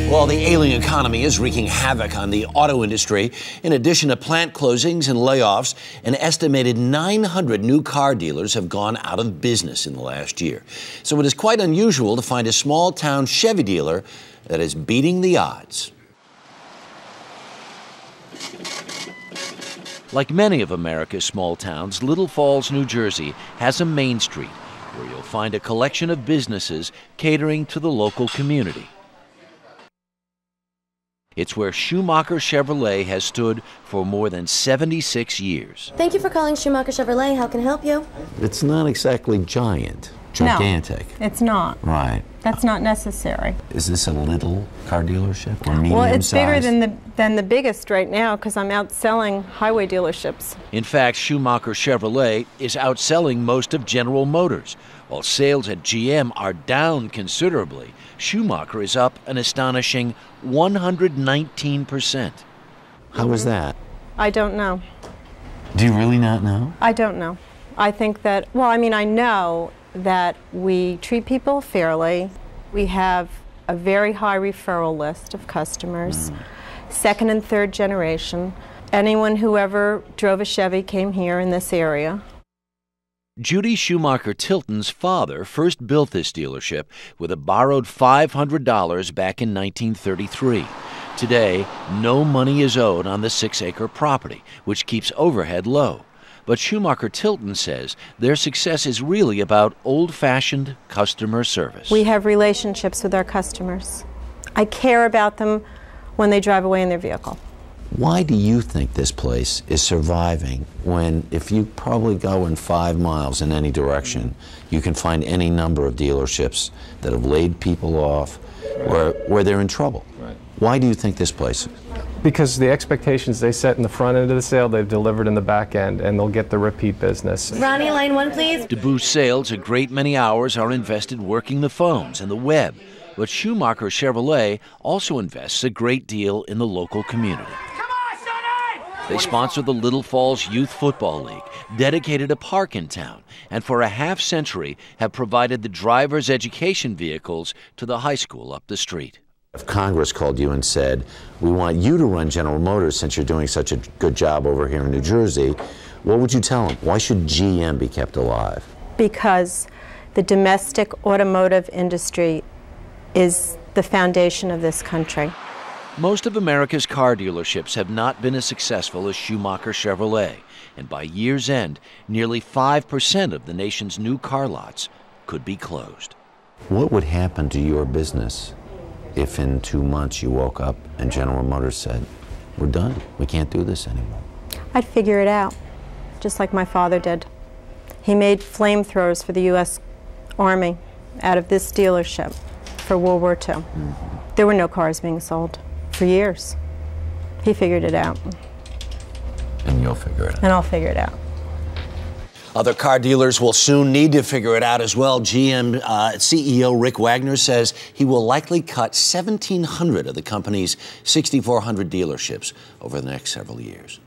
Well, the ailing economy is wreaking havoc on the auto industry. In addition to plant closings and layoffs, an estimated 900 new car dealers have gone out of business in the last year. So it is quite unusual to find a small-town Chevy dealer that is beating the odds. Like many of America's small towns, Little Falls, New Jersey has a main street where you'll find a collection of businesses catering to the local community. It's where Schumacher Chevrolet has stood for more than 76 years. Thank you for calling Schumacher Chevrolet. How can I help you? It's not exactly gigantic. No, it's not. Right. That's not necessary. Is this a little car dealership or medium Well, it's size? bigger than the biggest right now because I'm outselling highway dealerships. In fact, Schumacher Chevrolet is outselling most of General Motors. While sales at GM are down considerably, Schumacher is up an astonishing 119%. How is that? I don't know. Do you really not know? I don't know. I think that, well, I mean, I know that we treat people fairly. We have a very high referral list of customers, second and third generation. Anyone who ever drove a Chevy came here in this area. Judy Schumacher-Tilton's father first built this dealership with a borrowed $500 back in 1933. Today, no money is owed on the 6-acre property, which keeps overhead low. But Schumacher-Tilton says their success is really about old-fashioned customer service. We have relationships with our customers. I care about them when they drive away in their vehicle. Why do you think this place is surviving when, if you probably go in 5 miles in any direction, you can find any number of dealerships that have laid people off where they're in trouble? Right. Why do you think this place? Because the expectations they set in the front end of the sale, they've delivered in the back end, and they'll get the repeat business. Ronnie, line 1, please. To boost sales, a great many hours are invested working the phones and the web. But Schumacher Chevrolet also invests a great deal in the local community. They sponsor the Little Falls Youth Football League, dedicated a park in town, and for a half-century have provided the driver's education vehicles to the high school up the street. If Congress called you and said, we want you to run General Motors since you're doing such a good job over here in New Jersey, what would you tell them? Why should GM be kept alive? Because the domestic automotive industry is the foundation of this country. Most of America's car dealerships have not been as successful as Schumacher Chevrolet, and by year's end, nearly 5% of the nation's new car lots could be closed. What would happen to your business if in 2 months you woke up and General Motors said, we're done, we can't do this anymore? I'd figure it out, just like my father did. He made flamethrowers for the U.S. Army out of this dealership for World War II. There were no cars being sold for years. He figured it out. And you'll figure it out. And I'll figure it out. Other car dealers will soon need to figure it out as well. GM CEO Rick Wagner says he will likely cut 1,700 of the company's 6,400 dealerships over the next several years.